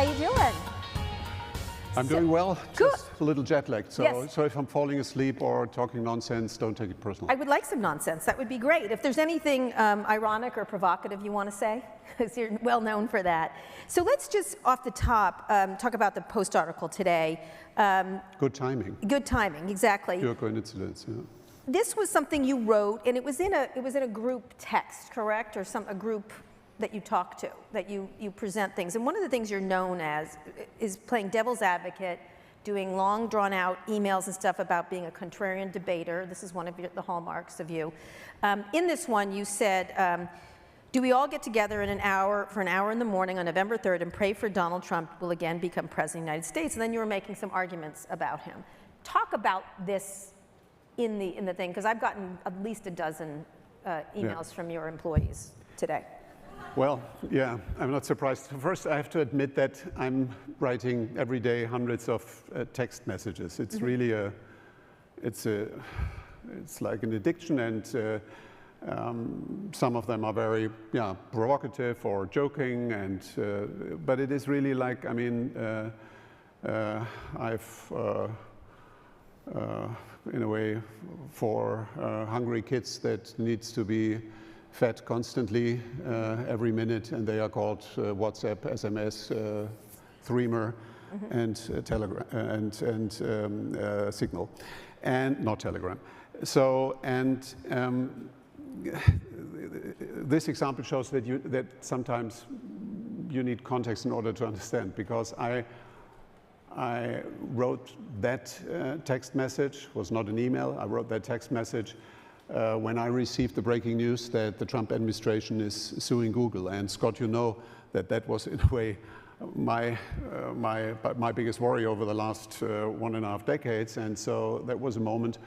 How you doing? I'm doing well, good. Just a little jet lagged. So, Yes. so if I'm falling asleep or talking nonsense, don't take it personally. I would like some nonsense. That would be great. If there's anything ironic or provocative you want to say, because you're well known for that. So let's just, off the top, talk about the Post article today. Good timing. Good timing, exactly. Pure coincidence, yeah. This was something you wrote, and it was in a group text, correct? Or a group that you talk to, that you present things. And one of the things you're known as is playing devil's advocate, doing long drawn out emails and stuff about being a contrarian debater. This is one of the hallmarks of you. In this one, you said, do we all get together for an hour in the morning on November 3rd and pray for Donald Trump will again become president of the United States? And then you were making some arguments about him. Talk about this in the thing, because I've gotten at least a dozen emails from your employees today. Well, yeah, I'm not surprised. First, I have to admit that I'm writing every day hundreds of text messages. It's really it's like an addiction, and some of them are very, provocative or joking, and but it is really like, I mean, I've in a way, for hungry kids that needs to be fed constantly every minute, and they are called WhatsApp, SMS, Threema, and Telegram, and Signal, and not Telegram. So, and this example shows that sometimes you need context in order to understand, because I wrote that text message, was not an email, I wrote that text message when I received the breaking news that the Trump administration is suing Google. And Scott, you know that was in a way my biggest worry over the last 1.5 decades. And so that was a moment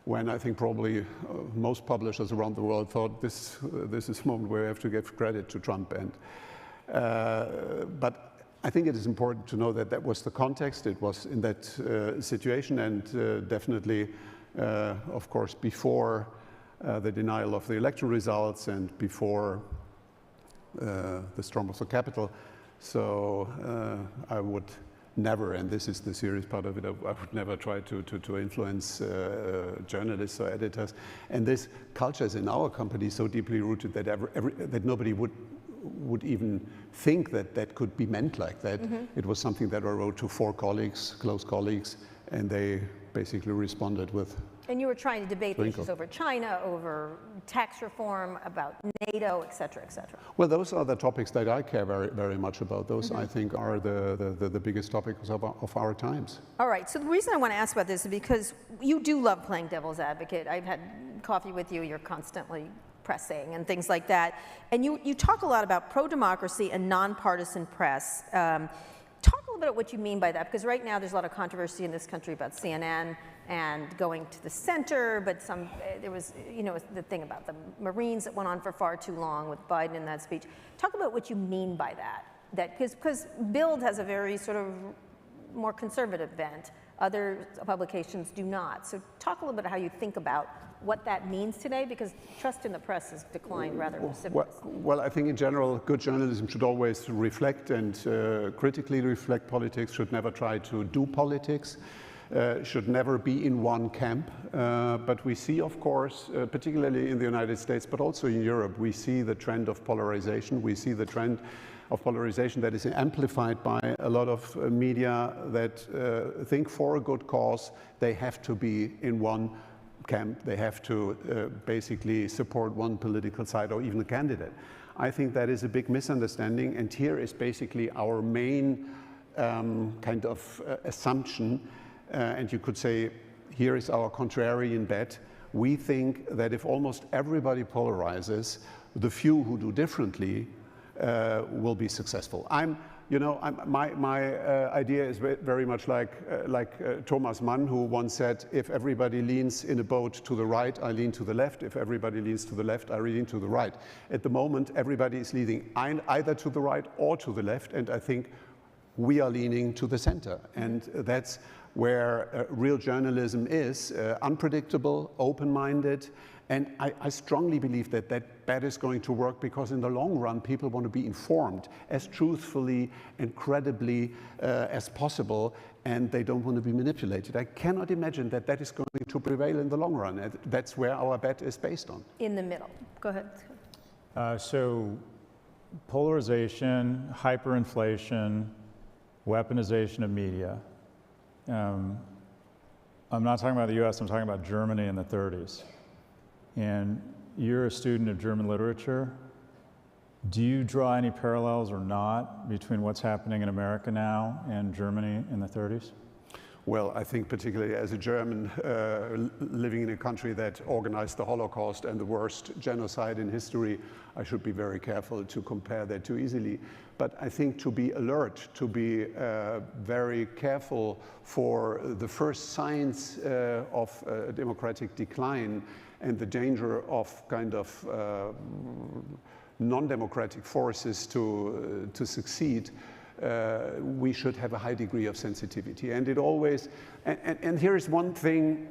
when I think probably most publishers around the world thought this is a moment where we have to give credit to Trump. And but I think it is important to know that that was the context. It was in that situation, and definitely, of course, before the denial of the election results and before the storm of the Capitol. So I would never, and this is the serious part of it, I would never try to influence journalists or editors. And this culture is in our company so deeply rooted that that nobody would even think that could be meant like that. It was something that I wrote to 4 colleagues, close colleagues, and they basically responded with. And you were trying to debate issues over China, over tax reform, about NATO, et cetera, et cetera. Well, those are the topics that I care very, very much about. Those, I think, are the biggest topics of our times. All right, so the reason I want to ask about this is because you do love playing devil's advocate. I've had coffee with you, you're constantly pressing and things like that. And you talk a lot about pro-democracy and nonpartisan press. Talk a little bit about what you mean by that, because right now there's a lot of controversy in this country about CNN and going to the center, but there was, the thing about the Marines that went on for far too long with Biden in that speech. Talk about what you mean by that, because Bild has a very sort of more conservative bent. Other publications do not. So talk a little bit about how you think about what that means today, because trust in the press has declined rather precipitously. Well, I think in general, good journalism should always reflect and critically reflect politics, should never try to do politics, should never be in one camp. But we see, of course, particularly in the United States, but also in Europe, we see the trend of polarization. We see the trend of polarization that is amplified by a lot of media that think for a good cause they have to be in one camp, they have to basically support one political side or even a candidate. I think that is a big misunderstanding, and here is basically our main kind of assumption, and you could say here is our contrarian bet. We think that if almost everybody polarizes, the few who do differently will be successful. My idea is very much like Thomas Mann, who once said, if everybody leans in a boat to the right, I lean to the left. If everybody leans to the left, I lean to the right. At the moment, everybody is leaning either to the right or to the left, and I think we are leaning to the center. And that's where real journalism is, unpredictable, open-minded, And I strongly believe that that is going to work, because in the long run, people want to be informed as truthfully and credibly as possible, and they don't want to be manipulated. I cannot imagine that that is going to prevail in the long run. And that's where our bet is based on. In the middle. Go ahead. So polarization, hyperinflation, weaponization of media. I'm not talking about the US, I'm talking about Germany in the 30s. And you're a student of German literature. Do you draw any parallels or not between what's happening in America now and Germany in the 30s? Well, I think particularly as a German living in a country that organized the Holocaust and the worst genocide in history, I should be very careful to compare that too easily. But I think to be alert, to be very careful for the first signs of democratic decline and the danger of kind of non-democratic forces to succeed, we should have a high degree of sensitivity. And it always, and here is one thing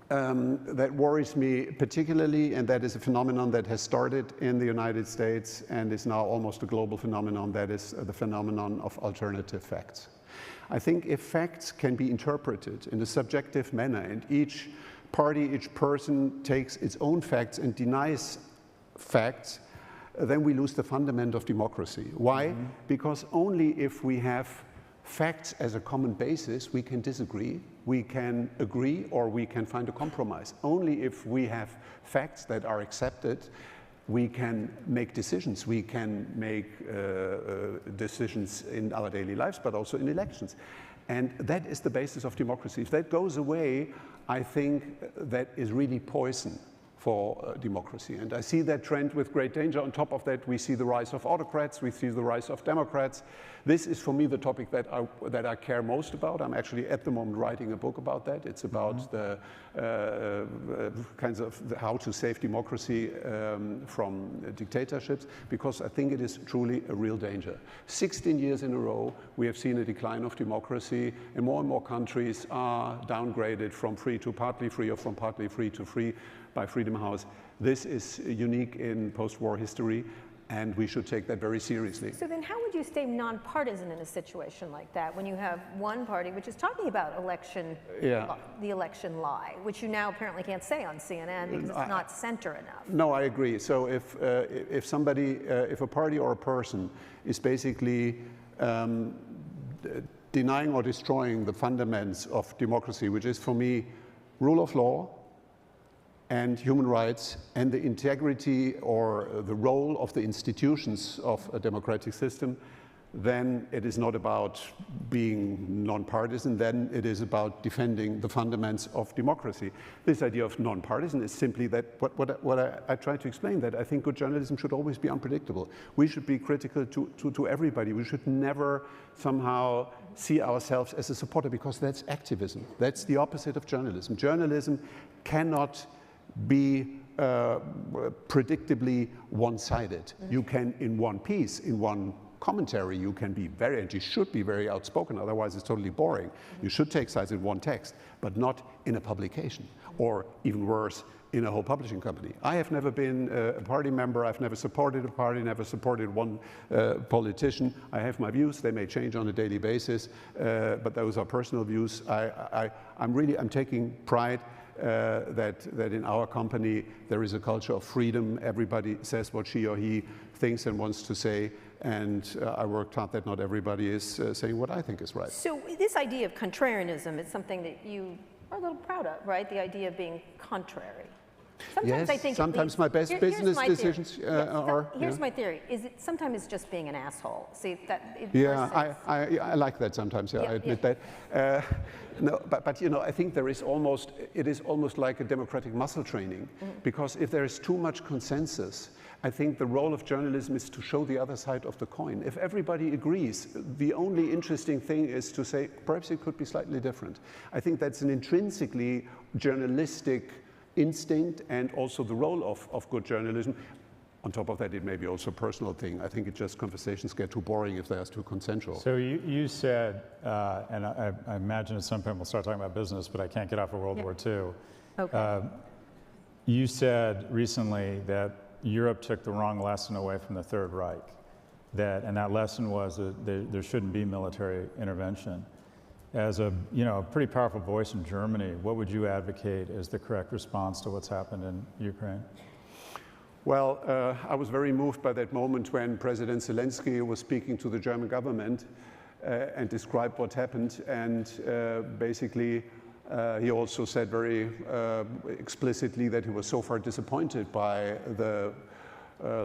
that worries me particularly, and that is a phenomenon that has started in the United States and is now almost a global phenomenon, that is the phenomenon of alternative facts. I think if facts can be interpreted in a subjective manner, and each party, each person takes its own facts and denies facts, then we lose the fundament of democracy. Why? Mm-hmm. Because only if we have facts as a common basis, we can disagree, we can agree, or we can find a compromise. Only if we have facts that are accepted, we can make decisions. We can make decisions in our daily lives, but also in elections. And that is the basis of democracy. If that goes away, I think that is really poison for democracy. And I see that trend with great danger. On top of that, we see the rise of autocrats, we see the rise of democrats. This is for me the topic that I care most about. I'm actually at the moment writing a book about that. It's about the kinds of how to save democracy from dictatorships, because I think it is truly a real danger. 16 years in a row, we have seen a decline of democracy, and more countries are downgraded from free to partly free, or from partly free to free by Freedom House. This is unique in post-war history, and we should take that very seriously. So then how would you stay nonpartisan in a situation like that, when you have one party which is talking about the election lie, which you now apparently can't say on CNN because it's not center enough? No, I agree. So if a party or a person is basically denying or destroying the fundamentals of democracy, which is for me rule of law, and human rights, and the integrity or the role of the institutions of a democratic system, then it is not about being nonpartisan, then it is about defending the fundamentals of democracy. This idea of nonpartisan is simply that what I try to explain, that I think good journalism should always be unpredictable. We should be critical to everybody. We should never somehow see ourselves as a supporter, because that's activism. That's the opposite of journalism. Journalism cannot be predictably one-sided. Mm-hmm. You can, in one piece, in one commentary, you can be very, and you should be very outspoken, otherwise it's totally boring. Mm-hmm. You should take sides in one text, but not in a publication, or even worse, in a whole publishing company. I have never been a party member, I've never supported a party, never supported one politician. I have my views, they may change on a daily basis, but those are personal views. I'm taking pride that in our company there is a culture of freedom. Everybody says what she or he thinks and wants to say, and I worked hard that not everybody is saying what I think is right. So this idea of contrarianism is something that you are a little proud of, right? The idea of being contrary. Sometimes yes, I think sometimes my best business decisions are... Here's my theory, is it sometimes it's just being an asshole. See, that... I like that sometimes, I admit that. No, but you know, I think it is almost like a democratic muscle training, because if there is too much consensus, I think the role of journalism is to show the other side of the coin. If everybody agrees, the only interesting thing is to say, perhaps it could be slightly different. I think that's an intrinsically journalistic instinct, and also the role of good journalism. On top of that, it may be also a personal thing. I think conversations get too boring if they are too consensual. So you said, and I imagine at some point we'll start talking about business, but I can't get off of World War II. Okay. you said recently that Europe took the wrong lesson away from the Third Reich, and that lesson was that there shouldn't be military intervention. As a pretty powerful voice in Germany, what would you advocate as the correct response to what's happened in Ukraine? Well, I was very moved by that moment when President Zelensky was speaking to the German government and described what happened, and basically he also said very explicitly that he was so far disappointed by the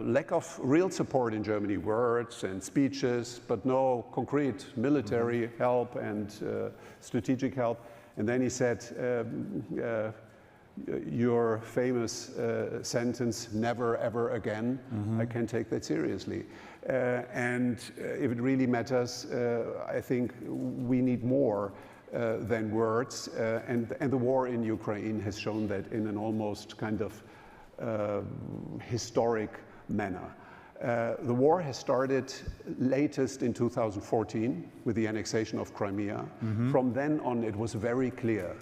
lack of real support in Germany, words and speeches, but no concrete military help and strategic help. And then he said, your famous sentence, never ever again, I can't take that seriously. And if it really matters, I think we need more than words. And the war in Ukraine has shown that in an almost kind of historic manner. The war has started latest in 2014 with the annexation of Crimea. From then on, it was very clear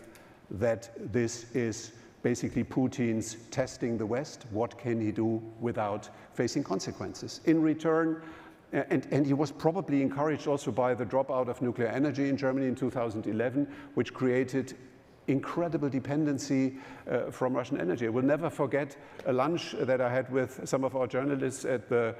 that this is basically Putin's testing the West. What can he do without facing consequences? In return, and he was probably encouraged also by the dropout of nuclear energy in Germany in 2011, which created incredible dependency from Russian energy. I will never forget a lunch that I had with some of our journalists at the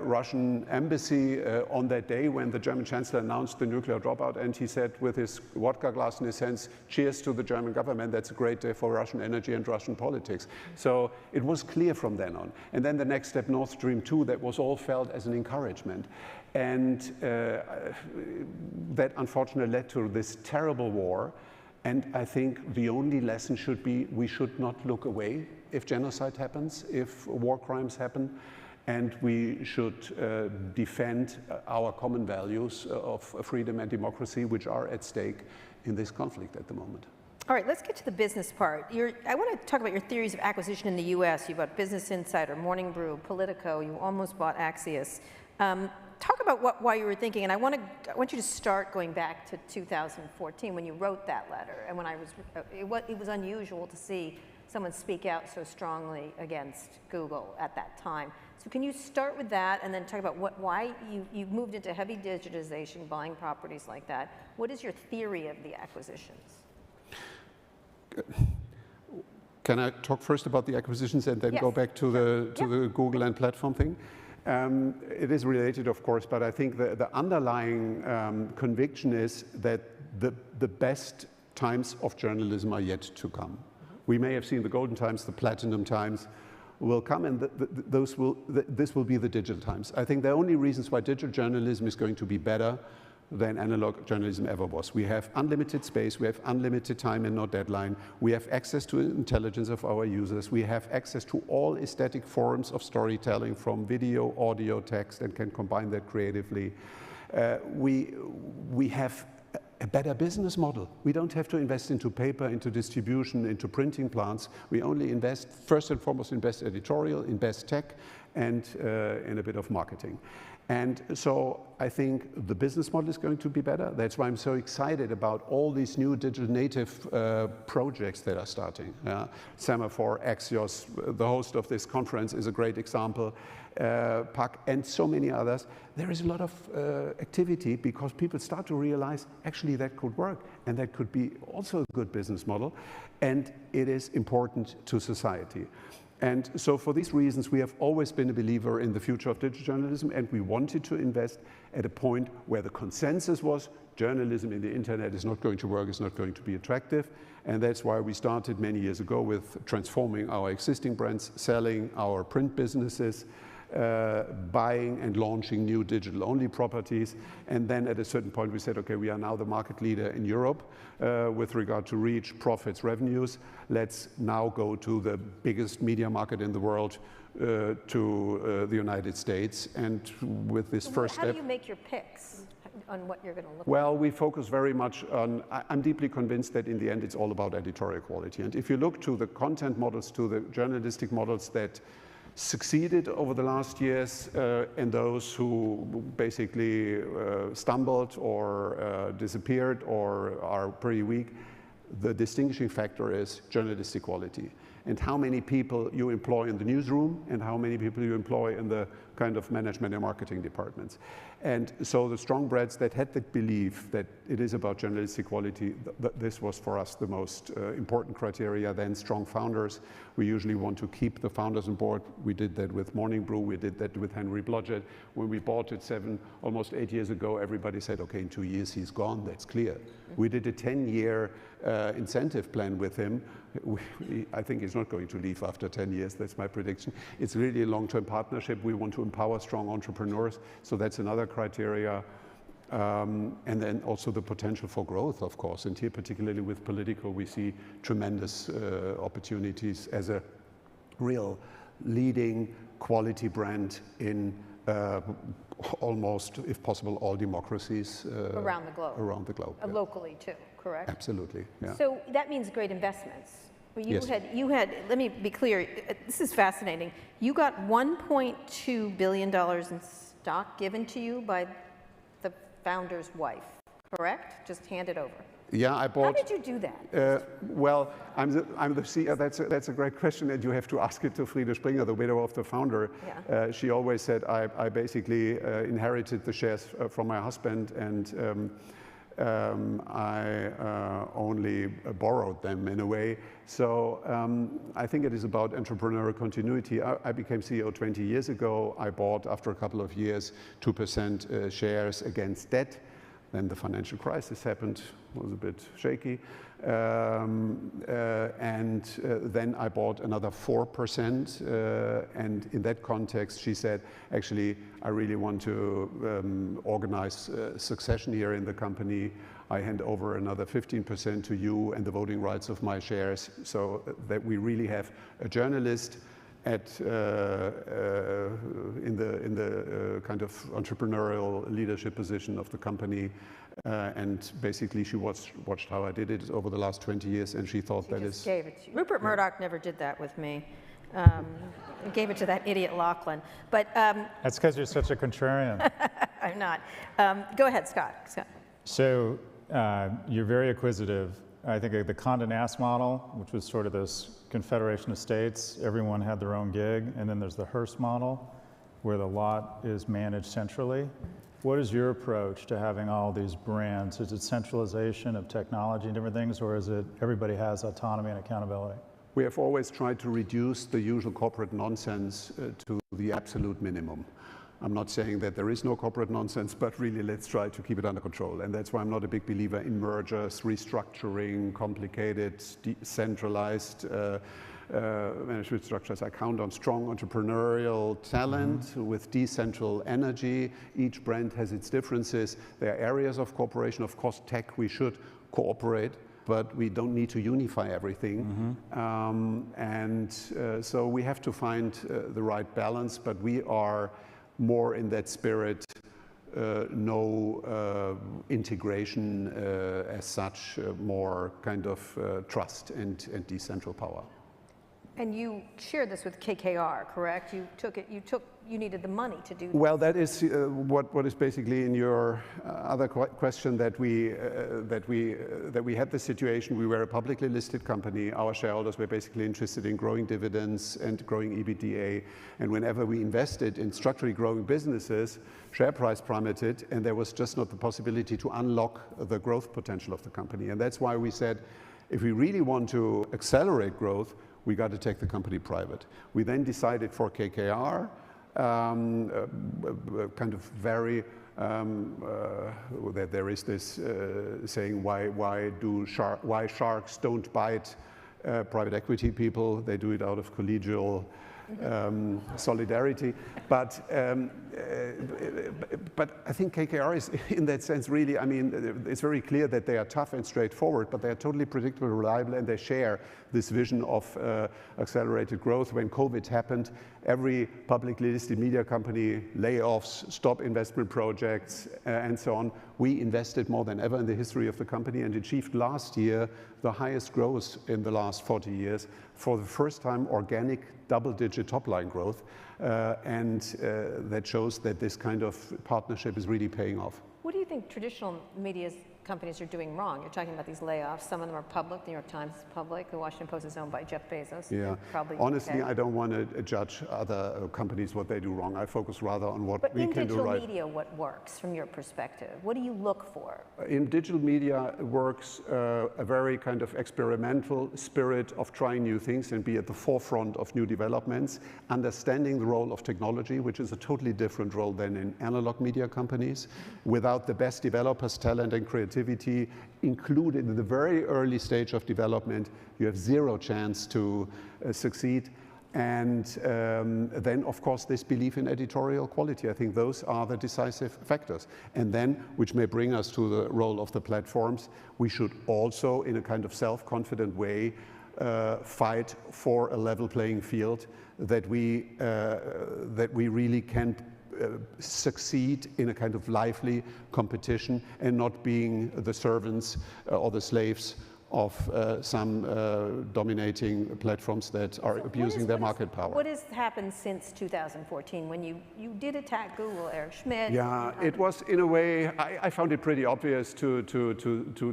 Russian embassy on that day when the German chancellor announced the nuclear dropout, and he said with his vodka glass in his hands, cheers to the German government, that's a great day for Russian energy and Russian politics. So it was clear from then on. And then the next step, Nord Stream 2, that was all felt as an encouragement. And that unfortunately led to this terrible war. And I think the only lesson should be we should not look away if genocide happens, if war crimes happen, and we should defend our common values of freedom and democracy, which are at stake in this conflict at the moment. All right, let's get to the business part. I want to talk about your theories of acquisition in the US. You bought Business Insider, Morning Brew, Politico, you almost bought Axios. Talk about why you were thinking, and I want you to start going back to 2014 when you wrote that letter, and when it was unusual to see someone speak out so strongly against Google at that time. So can you start with that, and then talk about why you moved into heavy digitization, buying properties like that? What is your theory of the acquisitions? Can I talk first about the acquisitions and then go back to the Google and platform thing? It is related, of course, but I think the underlying conviction is that the best times of journalism are yet to come. We may have seen the golden times, the platinum times will come, and this will be the digital times. I think the only reasons why digital journalism is going to be better than analog journalism ever was. We have unlimited space, we have unlimited time and no deadline, we have access to intelligence of our users, we have access to all aesthetic forms of storytelling from video, audio, text, and can combine that creatively. We have a better business model. We don't have to invest into paper, into distribution, into printing plants. We only invest, first and foremost, in best editorial, in best tech, and in a bit of marketing. And so I think the business model is going to be better. That's why I'm so excited about all these new digital native projects that are starting. Semaphore, Axios, the host of this conference is a great example, PAC, and so many others. There is a lot of activity because people start to realize actually that could work and that could be also a good business model, and it is important to society. And so for these reasons, we have always been a believer in the future of digital journalism, and we wanted to invest at a point where the consensus was journalism in the internet is not going to work, is not going to be attractive. And that's why we started many years ago with transforming our existing brands, selling our print businesses, buying and launching new digital-only properties. And then at a certain point we said, okay, we are now the market leader in Europe with regard to reach, profits, revenues. Let's now go to the biggest media market in the world, to the United States. And with this first step— How do you make your picks on what you're going to look at? Well, we focus very much on— I'm deeply convinced that in the end it's all about editorial quality. And if you look to the content models, to the journalistic models that succeeded over the last years, and those who basically stumbled or disappeared or are pretty weak, the distinguishing factor is journalistic quality. and how many people you employ in the newsroom and how many people you employ in the kind of management and marketing departments. And so the strong brands that had the belief that it is about journalistic quality, this was for us the most important criteria. Then strong founders. We usually want to keep the founders on board. We did that with Morning Brew. We did that with Henry Blodgett. When we bought it almost 8 years ago, everybody said, okay, in 2 years he's gone, that's clear. We did a 10-year incentive plan with him. I think he's not going to leave after 10 years, that's my prediction. It's really a long-term partnership. We want to empower strong entrepreneurs, so that's another criteria. And then also the potential for growth, of course. And here, particularly with political, we see tremendous opportunities as a real leading quality brand in almost, if possible, all democracies around the globe. Around the globe. Yeah. Locally too, correct? Absolutely. Yeah. So that means great investments. Well, Yes. you had. Let me be clear. This is fascinating. You got $1.2 billion in stock given to you by the founder's wife, correct? Just hand it over. Yeah, I bought. How did you do that? Well, I'm the CEO. That's a great question, and you have to ask it to Friede Springer, the widow of the founder. Yeah. She always said, I basically inherited the shares from my husband, and I only borrowed them in a way. So I think it is about entrepreneurial continuity. I became CEO 20 years ago. I bought, after a couple of years, 2% shares against debt. Then the financial crisis happened, was a bit shaky. Then I bought another 4%. And in that context, she said, actually, I really want to organize succession here in the company. I hand over another 15% to you and the voting rights of my shares, so that we really have a journalist in the kind of entrepreneurial leadership position of the company, and basically she watched how I did it over the last 20 years, and she thought that is. Gave it to you. Rupert Murdoch never did that with me. Gave it to that idiot Lachlan. But That's because you're such a contrarian. I'm not. Go ahead, Scott. So you're very acquisitive. I think the Condé Nast model, which was sort of this confederation of states, everyone had their own gig, and then there's the Hearst model, where the lot is managed centrally. What is your approach to having all these brands? Is it centralization of technology and different things, or is it everybody has autonomy and accountability? We have always tried to reduce the usual corporate nonsense to the absolute minimum. I'm not saying that there is no corporate nonsense, but really let's try to keep it under control. And that's why I'm not a big believer in mergers, restructuring, complicated, decentralized management structures. I count on strong entrepreneurial talent with decentral energy. Each brand has its differences. There are areas of cooperation. Of course, tech, we should cooperate, but we don't need to unify everything. So we have to find the right balance, but we are more in that spirit, no integration as such, more kind of trust and decentral power. And you shared this with KKR, correct? You needed the money to do that. Well, that is what is basically in your other question, that we had the situation. We were a publicly listed company. Our shareholders were basically interested in growing dividends and growing EBITDA. And whenever we invested in structurally growing businesses, share price plummeted, and there was just not the possibility to unlock the growth potential of the company. And that's why we said, if we really want to accelerate growth, we got to take the company private. We then decided for KKR, kind of very, that there is this saying, why sharks don't bite private equity people? They do it out of collegial solidarity. But I think KKR is, in that sense, really, I mean, it's very clear that they are tough and straightforward, but they are totally predictable, reliable, and they share this vision of accelerated growth. When COVID happened, every publicly listed media company, layoffs, stop investment projects, and so on. We invested more than ever in the history of the company and achieved last year the highest growth in the last 40 years. For the first time, organic double-digit top-line growth, and that shows that this kind of partnership is really paying off. What do you think traditional media's companies are doing wrong. You're talking about these layoffs. Some of them are public. The New York Times is public. The Washington Post is owned by Jeff Bezos. Yeah. Probably Honestly, okay. I don't want to judge other companies what they do wrong. I focus rather on what we can do right. But in digital media, what works from your perspective? What do you look for? In digital media works a very kind of experimental spirit of trying new things and be at the forefront of new developments, understanding the role of technology, which is a totally different role than in analog media companies. Without the best developers, talent and creativity included in the very early stage of development, you have zero chance to succeed. And then, of course, this belief in editorial quality. I think those are the decisive factors. And then, which may bring us to the role of the platforms, we should also, in a kind of self-confident way, fight for a level playing field that we really can succeed in a kind of lively competition and not being the servants or the slaves of some dominating platforms that are abusing their market power. What has happened since 2014 when you did attack Google, Eric Schmidt? Yeah, it was in a way, I found it pretty obvious to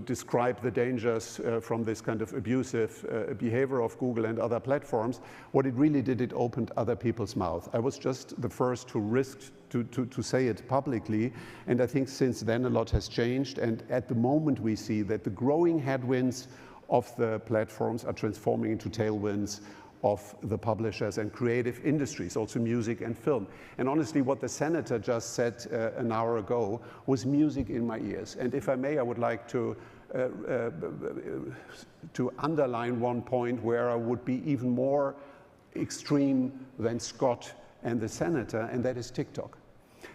describe the dangers from this kind of abusive behavior of Google and other platforms. What it really did, it opened other people's mouth. I was just the first to risk to say it publicly, and I think since then a lot has changed, and at the moment we see that the growing headwinds of the platforms are transforming into tailwinds of the publishers and creative industries, also music and film. And honestly, what the senator just said an hour ago was music in my ears. And if I may, I would like to underline one point where I would be even more extreme than Scott and the senator, and that is TikTok.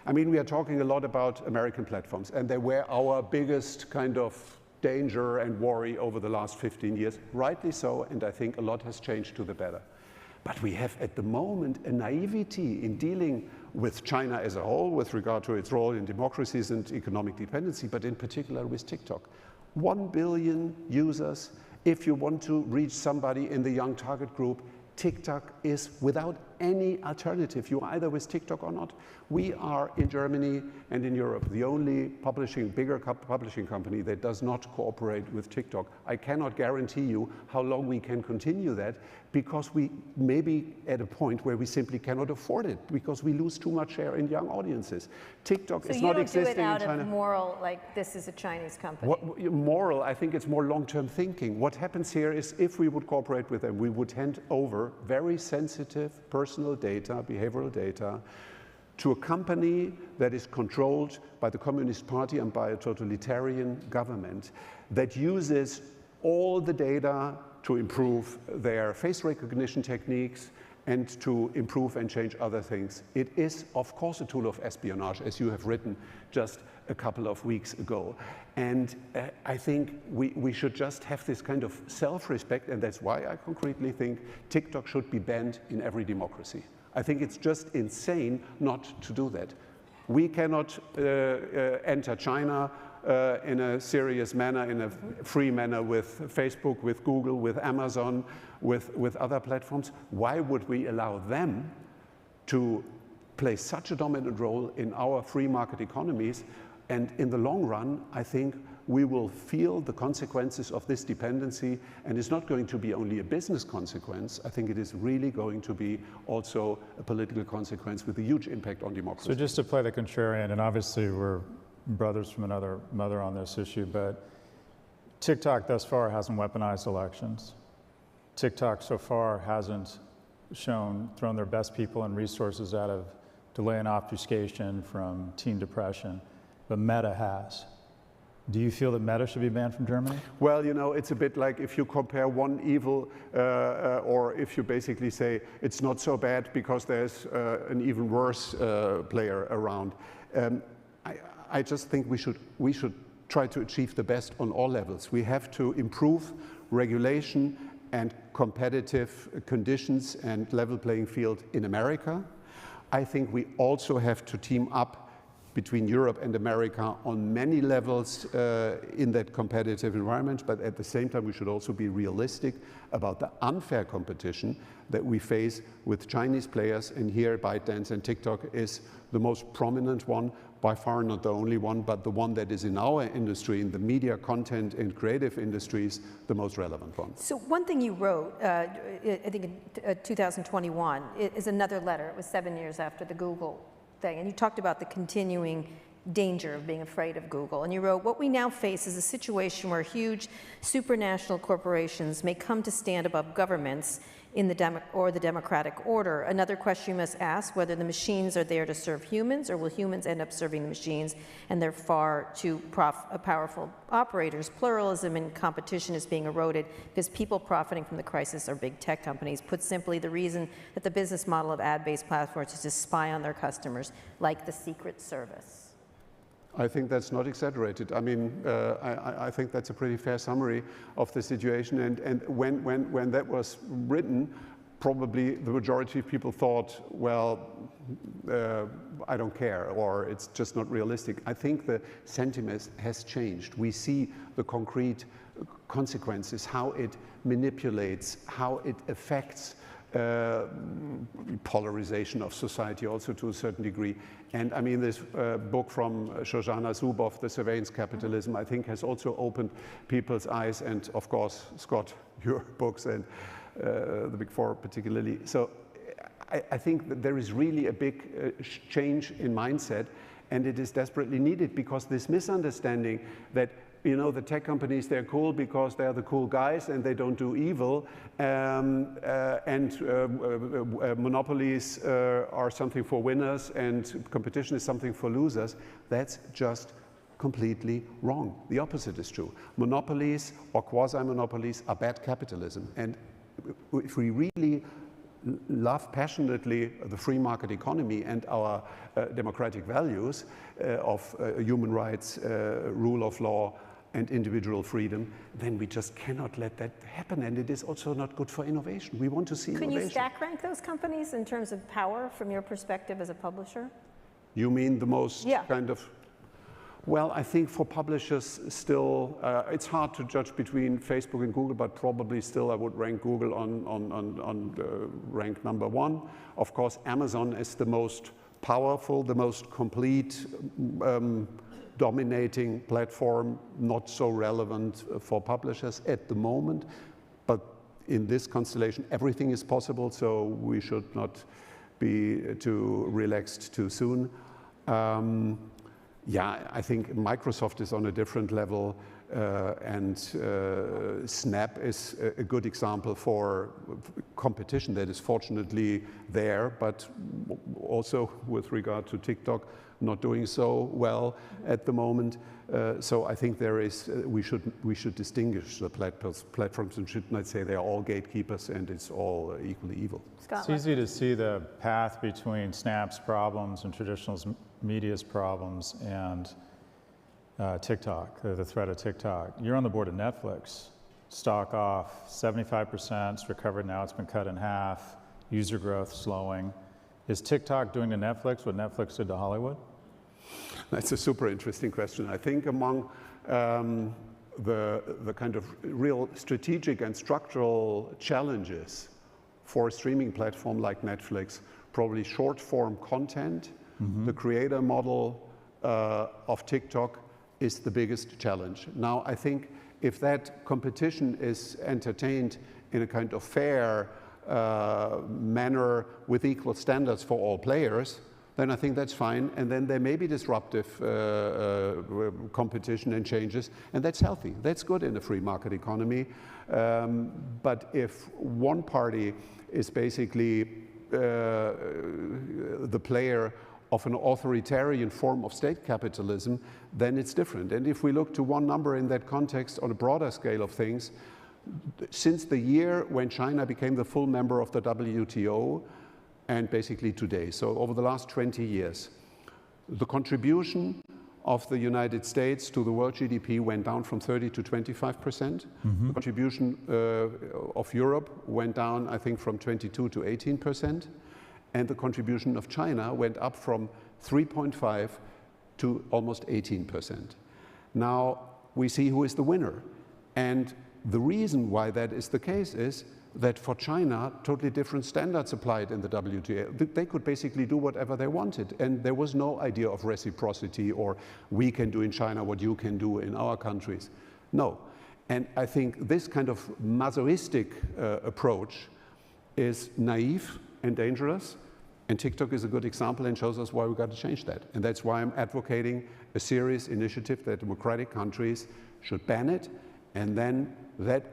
I mean, we are talking a lot about American platforms, and they were our biggest kind of danger and worry over the last 15 years, rightly so, and I think a lot has changed to the better. But we have at the moment a naivety in dealing with China as a whole with regard to its role in democracies and economic dependency, but in particular with TikTok. 1 billion users. If you want to reach somebody in the young target group, TikTok is without any alternative. You're either with TikTok or not. We are in Germany and in Europe the only bigger publishing company that does not cooperate with TikTok. I cannot guarantee you how long we can continue that, because we may be at a point where we simply cannot afford it because we lose too much share in young audiences. TikTok is not existing in China. So you don't do it out of moral, like this is a Chinese company? Moral, I think it's more long-term thinking. What happens here is if we would cooperate with them, we would hand over very sensitive personal data, behavioral data, to a company that is controlled by the Communist Party and by a totalitarian government that uses all the data to improve their face recognition techniques and to improve and change other things. It is, of course, a tool of espionage, as you have written just a couple of weeks ago. And I think we should just have this kind of self-respect, and that's why I concretely think TikTok should be banned in every democracy. I think it's just insane not to do that. We cannot enter China in a serious manner, in a free manner with Facebook, with Google, with Amazon, with other platforms. Why would we allow them to play such a dominant role in our free market economies? And in the long run, I think we will feel the consequences of this dependency, and it's not going to be only a business consequence. I think it is really going to be also a political consequence with a huge impact on democracy. So just to play the contrarian, and obviously we're brothers from another mother on this issue, but TikTok thus far hasn't weaponized elections. TikTok so far hasn't thrown their best people and resources out of delay and obfuscation from teen depression, but Meta has. Do you feel that Meta should be banned from Germany? Well, you know, it's a bit like if you compare one evil, or if you basically say it's not so bad because there's an even worse player around. I just think we should try to achieve the best on all levels. We have to improve regulation and competitive conditions and level playing field in America. I think we also have to team up between Europe and America on many levels in that competitive environment, but at the same time we should also be realistic about the unfair competition that we face with Chinese players, and here ByteDance and TikTok is the most prominent one, by far not the only one, but the one that is in our industry, in the media, content, and creative industries, the most relevant one. So one thing you wrote, I think in 2021, is another letter. It was 7 years after the Google thing, and you talked about the continuing danger of being afraid of Google. And you wrote, what we now face is a situation where huge supranational corporations may come to stand above governments in the democratic order. Another question you must ask, whether the machines are there to serve humans, or will humans end up serving the machines, and they're far too powerful operators. Pluralism and competition is being eroded because people profiting from the crisis are big tech companies. Put simply, the reason that the business model of ad-based platforms is to spy on their customers, like the Secret Service. I think that's not exaggerated. I mean, I think that's a pretty fair summary of the situation. And when that was written, probably the majority of people thought, well, I don't care, or it's just not realistic. I think the sentiment has changed. We see the concrete consequences, how it manipulates, how it affects polarization of society also to a certain degree. And I mean, this book from Shoshana Zuboff, The Surveillance Capitalism, I think has also opened people's eyes, and of course, Scott, your books and the Big Four particularly. So I think that there is really a big change in mindset, and it is desperately needed, because this misunderstanding that, you know, the tech companies, they're cool because they're the cool guys and they don't do evil, monopolies are something for winners and competition is something for losers. That's just completely wrong. The opposite is true. Monopolies or quasi-monopolies are bad capitalism. And if we really love passionately the free market economy and our democratic values of human rights, rule of law, and individual freedom, then we just cannot let that happen. And it is also not good for innovation. We want to see innovation. Can you stack rank those companies in terms of power from your perspective as a publisher? You mean the most kind of... Well, I think for publishers still, it's hard to judge between Facebook and Google, but probably still I would rank Google on rank number one. Of course, Amazon is the most powerful, the most complete, dominating platform, not so relevant for publishers at the moment. But in this constellation, everything is possible, so we should not be too relaxed too soon. Yeah, I think Microsoft is on a different level, and Snap is a good example for competition that is fortunately there, but also with regard to TikTok, not doing so well at the moment. So I think there is, we should distinguish the platforms and should not say they're all gatekeepers and it's all equally evil. It's easy to see the path between Snap's problems and traditional media's problems and TikTok, the threat of TikTok. You're on the board of Netflix. Stock off 75%, it's recovered now, it's been cut in half, user growth slowing. Is TikTok doing to Netflix what Netflix did to Hollywood? That's a super interesting question. I think among the kind of real strategic and structural challenges for a streaming platform like Netflix, probably short form content, the creator model of TikTok is the biggest challenge. Now, I think if that competition is entertained in a kind of fair manner with equal standards for all players, then I think that's fine. And then there may be disruptive competition and changes, and that's healthy. That's good in a free market economy. But if one party is basically the player of an authoritarian form of state capitalism, then it's different. And if we look to one number in that context on a broader scale of things, since the year when China became the full member of the WTO, and basically today, so over the last 20 years, the contribution of the United States to the world GDP went down from 30 to 25%. The contribution of Europe went down, I think, from 22 to 18%. And the contribution of China went up from 3.5 to almost 18%. Now, we see who is the winner. And the reason why that is the case is that for China, totally different standards applied in the WTO. They could basically do whatever they wanted, and there was no idea of reciprocity or we can do in China what you can do in our countries. No. And I think this kind of masochistic approach is naive and dangerous, and TikTok is a good example and shows us why we've got to change that. And that's why I'm advocating a serious initiative that democratic countries should ban it, and then that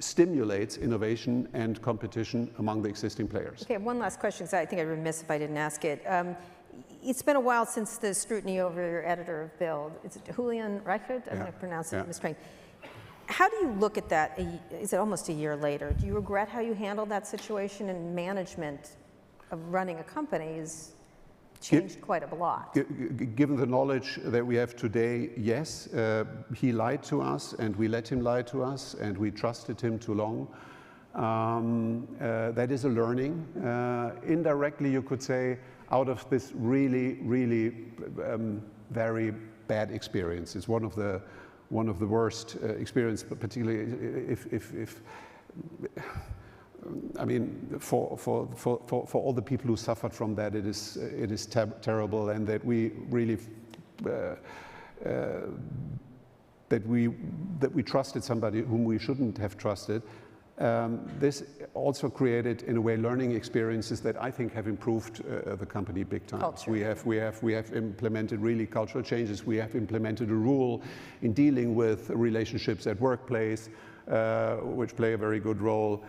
stimulates innovation and competition among the existing players. Okay, one last question, because I think I'd be remiss if I didn't ask it. It's been a while since the scrutiny over your editor of Bild. Is it Julian Reichert? I'm going to pronounce it mistrained. How do you look at that? Is it almost a year later? Do you regret how you handled that situation? And management of running a company has changed quite a lot. Given the knowledge that we have today, yes, he lied to us, and we let him lie to us, and we trusted him too long. That is a learning. Indirectly, you could say, out of this really, really very bad experience. It's one of the worst experiences, particularly if I mean, for all the people who suffered from that, it is terrible, and that we really that we trusted somebody whom we shouldn't have trusted. This also created, in a way, learning experiences that I think have improved the company big time. Culture. We have implemented really cultural changes. We have implemented a rule in dealing with relationships at workplace, which play a very good role.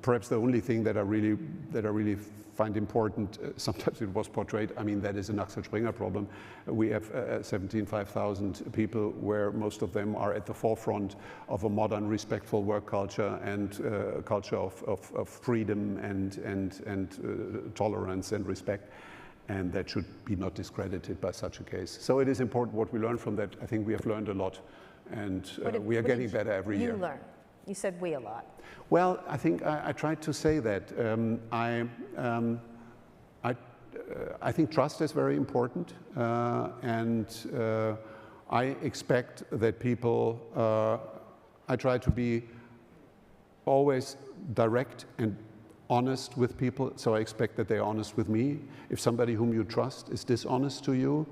Perhaps the only thing that I really find important, sometimes it was portrayed, I mean, that is an Axel Springer problem. We have 17,500 people, where most of them are at the forefront of a modern, respectful work culture and a culture of freedom and tolerance and respect. And that should be not discredited by such a case. So it is important what we learn from that. I think we have learned a lot, and we are getting better every year. You learn. You said we a lot. Well, I think I tried to say that. I think trust is very important, and I expect that people, I try to be always direct and honest with people, so I expect that they're honest with me. If somebody whom you trust is dishonest to you,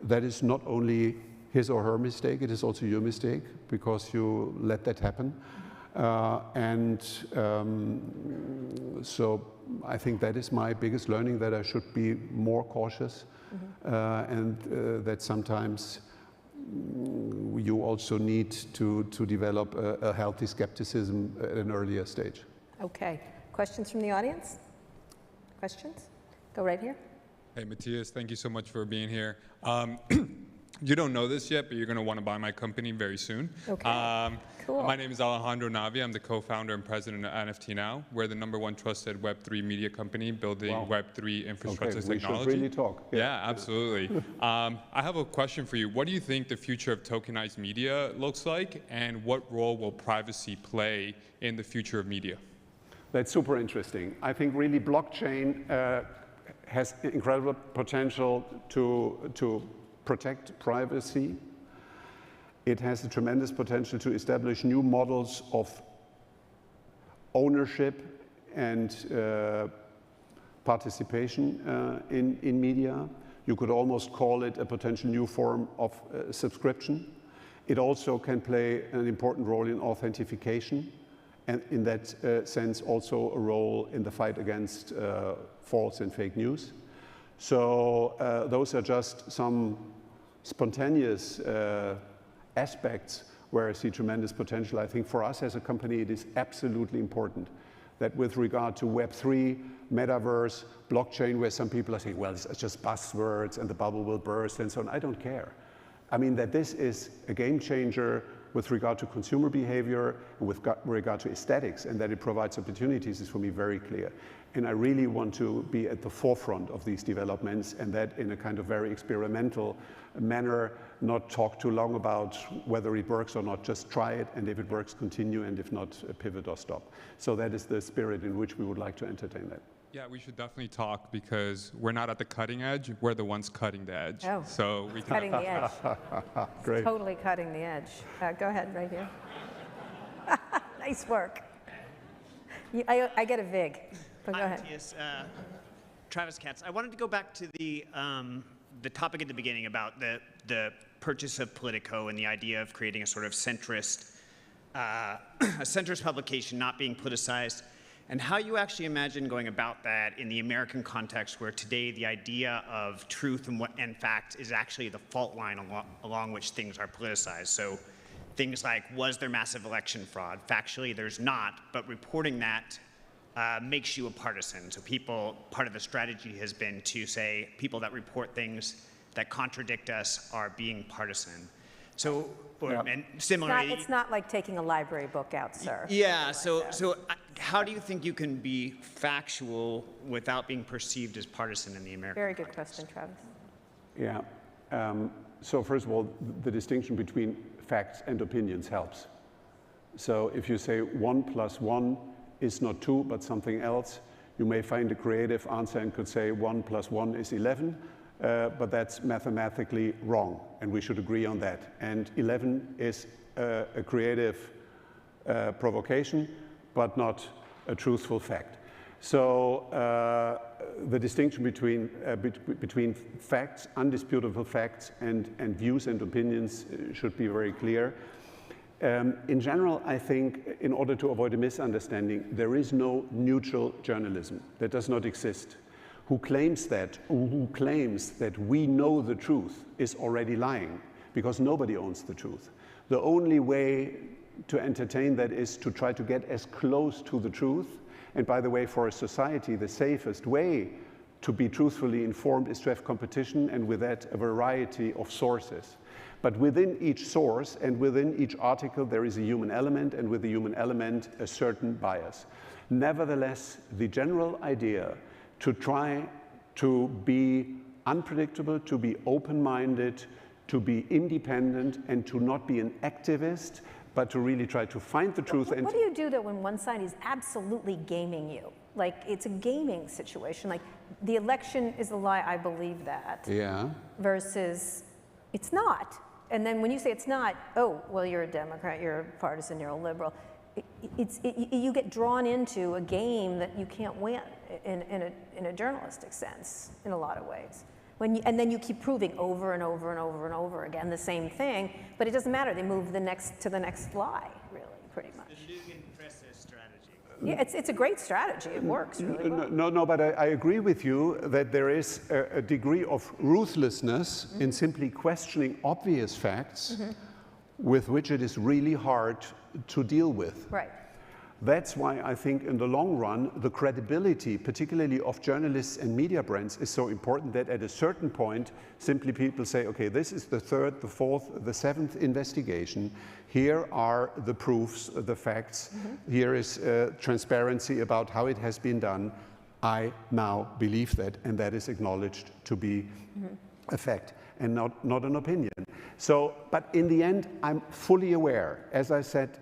that is not only his or her mistake, it is also your mistake, because you let that happen. So I think that is my biggest learning, that I should be more cautious, and that sometimes you also need to develop a healthy skepticism at an earlier stage. Okay. Questions from the audience? Questions? Go right here. Hey, Mathias, thank you so much for being here. You don't know this yet, but you're going to want to buy my company very soon. Okay. Cool. My name is Alejandro Navia. I'm the co-founder and president of NFT Now. We're the #1 trusted Web3 media company building Web3 infrastructure technology. We should really talk. Yeah, absolutely. I have a question for you. What do you think the future of tokenized media looks like, and what role will privacy play in the future of media? That's super interesting. I think really blockchain has incredible potential to protect privacy. It has a tremendous potential to establish new models of ownership and participation in media. You could almost call it a potential new form of subscription. It also can play an important role in authentication, and in that sense also a role in the fight against false and fake news. So those are just some spontaneous aspects where I see tremendous potential. I think for us as a company it is absolutely important that with regard to Web3, metaverse, blockchain, where some people are saying, well, it's just buzzwords and the bubble will burst and so on, I don't care. I mean that this is a game changer with regard to consumer behavior, and with regard to aesthetics, and that it provides opportunities is for me very clear. And I really want to be at the forefront of these developments, and that in a kind of very experimental manner, not talk too long about whether it works or not, just try it, and if it works, continue, and if not, pivot or stop. So that is the spirit in which we would like to entertain that. Yeah, we should definitely talk because we're not at the cutting edge, we're the ones cutting the edge. Oh, so we cutting the edge. Great. Totally cutting the edge. Go ahead, right here. Nice work. I get a VIG, but go ahead. Mathias, Travis Katz. I wanted to go back to the topic at the beginning about the purchase of Politico and the idea of creating a sort of centrist publication not being politicized, and how you actually imagine going about that in the American context, where today the idea of truth and fact is actually the fault line along which things are politicized. So things like, was there massive election fraud? Factually, there's not, but reporting that makes you a partisan. So part of the strategy has been to say people that report things that contradict us are being partisan. So, and similarly, it's not like taking a library book out, sir. Yeah. So how do you think you can be factual without being perceived as partisan in the American Very good context? question, Travis. Yeah. So first of all, the distinction between facts and opinions helps. So if you say 1 + 1 is not 2, but something else, you may find a creative answer and could say 1 + 1 is 11. But that's mathematically wrong, and we should agree on that. And 11 is a creative provocation, but not a truthful fact. So the distinction between facts, undisputable facts, and views and opinions should be very clear. In general, I think in order to avoid a misunderstanding, there is no neutral journalism. That does not exist. Who claims that we know the truth is already lying, because nobody owns the truth. The only way to entertain that is to try to get as close to the truth. And by the way, for a society, the safest way to be truthfully informed is to have competition, and with that, a variety of sources. But within each source and within each article, there is a human element, and with the human element, a certain bias. Nevertheless, the general idea to try to be unpredictable, to be open-minded, to be independent, and to not be an activist, but to really try to find the truth. What do you do though when one side is absolutely gaming you? Like it's a gaming situation, like the election is a lie, I believe that. Yeah. Versus it's not. And then when you say it's not, oh, well, you're a Democrat, you're a partisan, you're a liberal. You get drawn into a game that you can't win in a journalistic sense in a lot of ways. And then you keep proving over and over and over and over again the same thing, but it doesn't matter. They move to the next lie, really, pretty much. The Lugan-Presses strategy. Yeah, it's a great strategy. It works really well. No, but I agree with you that there is a degree of ruthlessness in simply questioning obvious facts with which it is really hard to deal with. Right. That's why I think in the long run, the credibility, particularly of journalists and media brands, is so important that at a certain point, simply people say, okay, this is the third, the fourth, the seventh investigation. Here are the proofs, the facts. Here is transparency about how it has been done. I now believe that, and that is acknowledged to be a fact and not an opinion. So, but in the end, I'm fully aware, as I said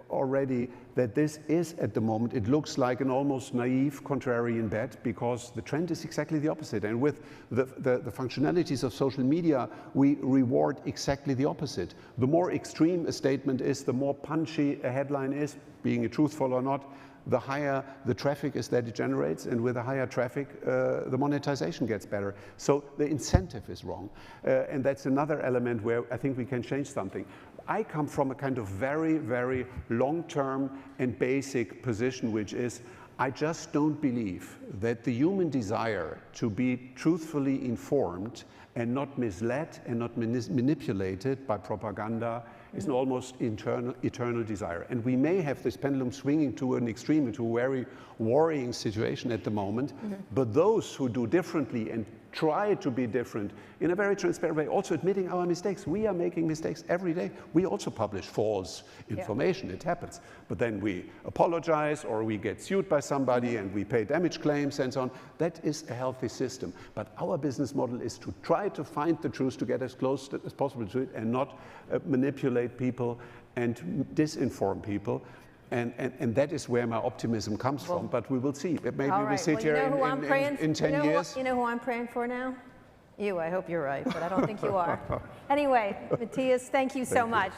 already, that this is at the moment, it looks like an almost naive contrarian bet, because the trend is exactly the opposite. And with the functionalities of social media, we reward exactly the opposite. The more extreme a statement is, the more punchy a headline is, being it truthful or not, the higher the traffic is that it generates, and with the higher traffic, the monetization gets better. So the incentive is wrong. And that's another element where I think we can change something. I come from a kind of very, very long-term and basic position, which is I just don't believe that the human desire to be truthfully informed and not misled and not manipulated by propaganda is an almost eternal desire. And we may have this pendulum swinging to an extreme, to a very worrying situation at the moment, but those who do differently and try to be different in a very transparent way, also admitting our mistakes. We are making mistakes every day. We also publish false information, it happens. But then we apologize, or we get sued by somebody and we pay damage claims and so on. That is a healthy system. But our business model is to try to find the truth, to get as close as possible to it, and not manipulate people and disinform people. And that is where my optimism comes from, but we will see. Maybe we sit here in 10 years. You know who I'm praying for now? You, I hope you're right, but I don't think you are. Anyway, Mathias, thank you so much.